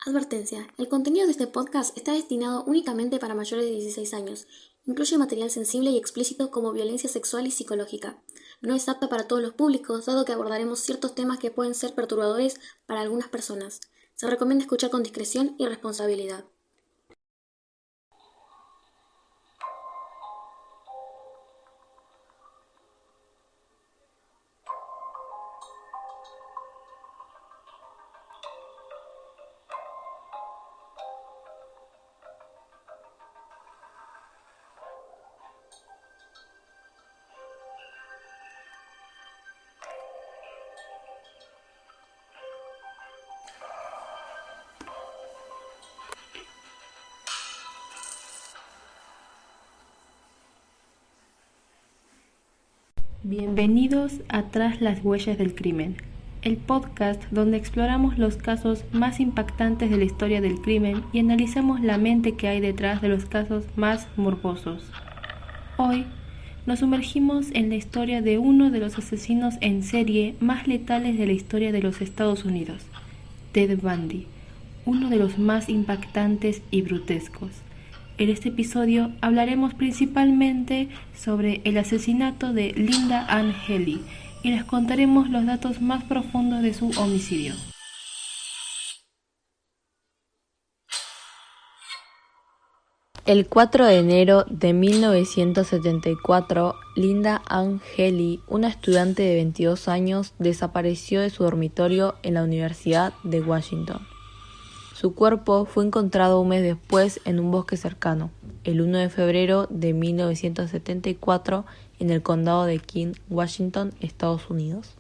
Advertencia: el contenido de este podcast está destinado únicamente para mayores de 16 años. Incluye material sensible y explícito como violencia sexual y psicológica. No es apta para todos los públicos, dado que abordaremos ciertos temas que pueden ser perturbadores para algunas personas. Se recomienda escuchar con discreción y responsabilidad. Bienvenidos a Tras las huellas del crimen, el podcast donde exploramos los casos más impactantes de la historia del crimen y analizamos la mente que hay detrás de los casos más morbosos. Hoy nos sumergimos en la historia de uno de los asesinos en serie más letales de la historia de los Estados Unidos, Ted Bundy, uno de los más impactantes y brutescos. En este episodio hablaremos principalmente sobre el asesinato de Linda Ann Healy y les contaremos los datos más profundos de su homicidio. El 4 de enero de 1974, Linda Ann Healy, una estudiante de 22 años, desapareció de su dormitorio en la Universidad de Washington. Su cuerpo fue encontrado un mes después en un bosque cercano, el 1 de febrero de 1974, en el condado de King, Washington, Estados Unidos.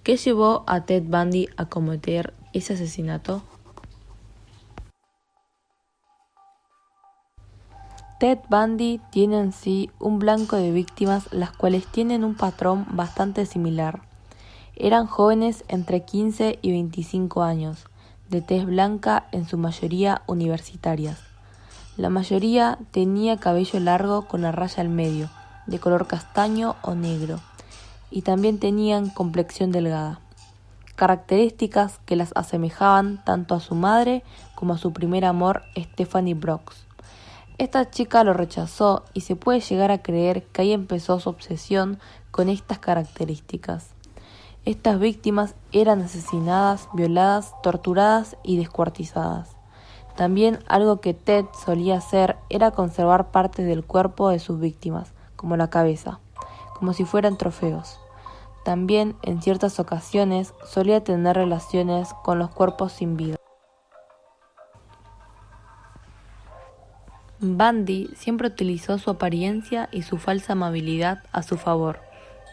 ¿Qué llevó a Ted Bundy a cometer ese asesinato? Ted Bundy tiene en sí un blanco de víctimas, las cuales tienen un patrón bastante similar. Eran jóvenes entre 15 y 25 años, de tez blanca, en su mayoría universitarias. La mayoría tenía cabello largo con la raya al medio, de color castaño o negro, y también tenían complexión delgada, características que las asemejaban tanto a su madre como a su primer amor, Stephanie Brooks. Esta chica lo rechazó y se puede llegar a creer que ahí empezó su obsesión con estas características. Estas víctimas eran asesinadas, violadas, torturadas y descuartizadas. También algo que Ted solía hacer era conservar partes del cuerpo de sus víctimas, como la cabeza, como si fueran trofeos. También, en ciertas ocasiones, solía tener relaciones con los cuerpos sin vida. Bundy siempre utilizó su apariencia y su falsa amabilidad a su favor,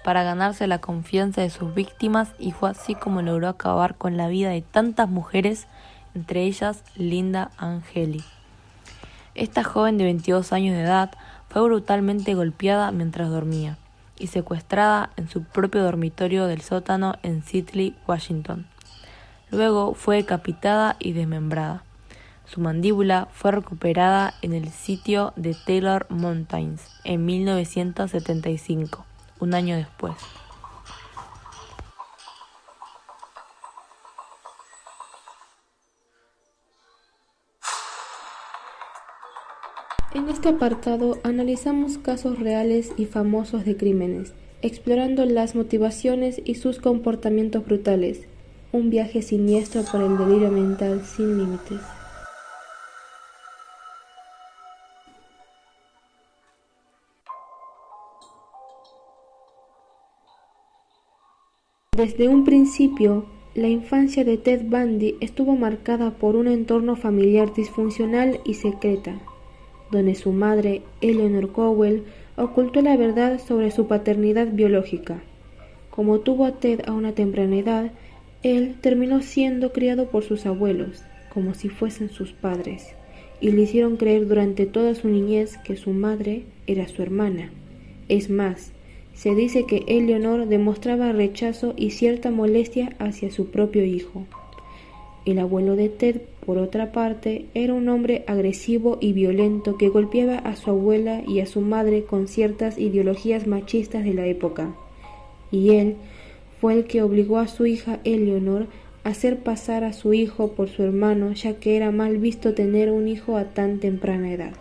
para ganarse la confianza de sus víctimas, y fue así como logró acabar con la vida de tantas mujeres, entre ellas Linda Ann Healy. Esta joven de 22 años de edad fue brutalmente golpeada mientras dormía y secuestrada en su propio dormitorio del sótano en Seattle, Washington. Luego fue decapitada y desmembrada. Su mandíbula fue recuperada en el sitio de Taylor Mountains en 1975. Un año después. En este apartado analizamos casos reales y famosos de crímenes, explorando las motivaciones y sus comportamientos brutales. Un viaje siniestro por el delirio mental sin límites. Desde un principio, la infancia de Ted Bundy estuvo marcada por un entorno familiar disfuncional y secreta, donde su madre, Eleanor Cowell, ocultó la verdad sobre su paternidad biológica. Como tuvo a Ted a una temprana edad, él terminó siendo criado por sus abuelos, como si fuesen sus padres, y le hicieron creer durante toda su niñez que su madre era su hermana. Es más, se dice que Eleanor demostraba rechazo y cierta molestia hacia su propio hijo. El abuelo de Ted, por otra parte, era un hombre agresivo y violento que golpeaba a su abuela y a su madre con ciertas ideologías machistas de la época. Y él fue el que obligó a su hija Eleanor hacer pasar a su hijo por su hermano, ya que era mal visto tener un hijo a tan temprana edad.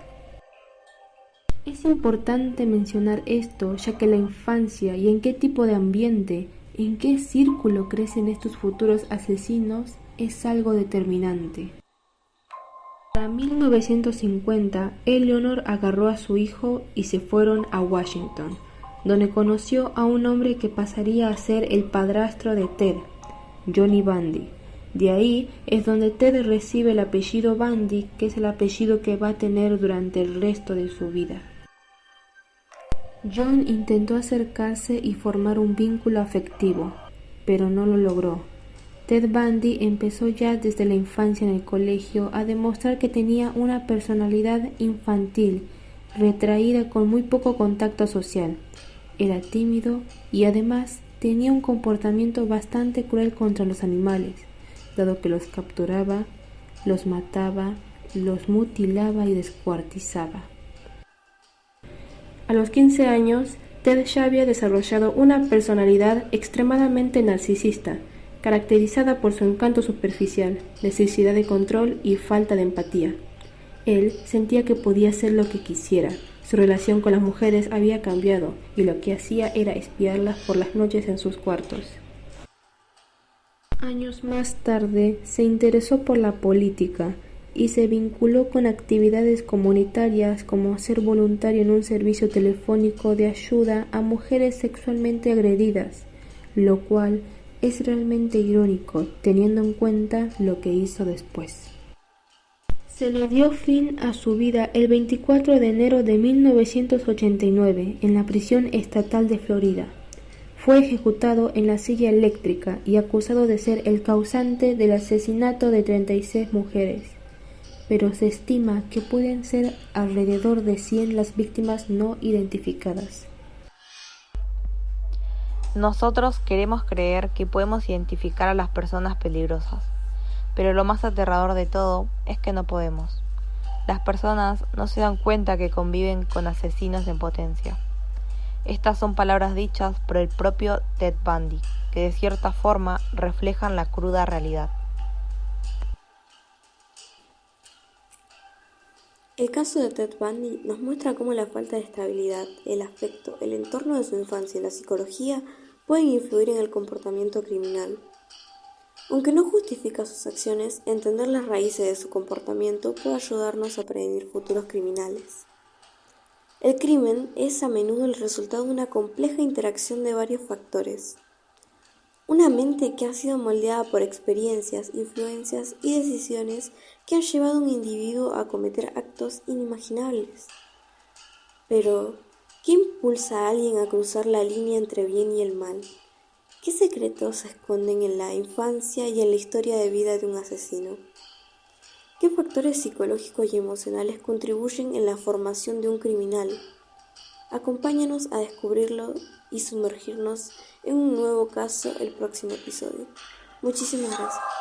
Es importante mencionar esto, ya que la infancia y en qué tipo de ambiente, en qué círculo crecen estos futuros asesinos es algo determinante. Para 1950, Eleanor agarró a su hijo y se fueron a Washington, donde conoció a un hombre que pasaría a ser el padrastro de Ted, Johnny Bundy. De ahí es donde Ted recibe el apellido Bundy, que es el apellido que va a tener durante el resto de su vida. John intentó acercarse y formar un vínculo afectivo, pero no lo logró. Ted Bundy empezó ya desde la infancia en el colegio a demostrar que tenía una personalidad infantil, retraída con muy poco contacto social. Era tímido y además tenía un comportamiento bastante cruel contra los animales, dado que los capturaba, los mataba, los mutilaba y descuartizaba. A los 15 años, Ted ya había desarrollado una personalidad extremadamente narcisista, caracterizada por su encanto superficial, necesidad de control y falta de empatía. Él sentía que podía hacer lo que quisiera. Su relación con las mujeres había cambiado y lo que hacía era espiarlas por las noches en sus cuartos. Años más tarde se interesó por la política y se vinculó con actividades comunitarias como ser voluntario en un servicio telefónico de ayuda a mujeres sexualmente agredidas, lo cual es realmente irónico teniendo en cuenta lo que hizo después. Se le dio fin a su vida el 24 de enero de 1989 en la prisión estatal de Florida. Fue ejecutado en la silla eléctrica y acusado de ser el causante del asesinato de 36 mujeres, pero se estima que pueden ser alrededor de 100 las víctimas no identificadas. Nosotros queremos creer que podemos identificar a las personas peligrosas, pero lo más aterrador de todo es que no podemos. Las personas no se dan cuenta que conviven con asesinos en potencia. Estas son palabras dichas por el propio Ted Bundy, que de cierta forma reflejan la cruda realidad. El caso de Ted Bundy nos muestra cómo la falta de estabilidad, el afecto, el entorno de su infancia y la psicología pueden influir en el comportamiento criminal. Aunque no justifica sus acciones, entender las raíces de su comportamiento puede ayudarnos a prevenir futuros criminales. El crimen es a menudo el resultado de una compleja interacción de varios factores. Una mente que ha sido moldeada por experiencias, influencias y decisiones que han llevado a un individuo a cometer actos inimaginables. Pero, ¿qué impulsa a alguien a cruzar la línea entre bien y el mal? ¿Qué secretos se esconden en la infancia y en la historia de vida de un asesino? ¿Qué factores psicológicos y emocionales contribuyen en la formación de un criminal? Acompáñanos a descubrirlo y sumergirnos en un nuevo caso el próximo episodio. Muchísimas gracias.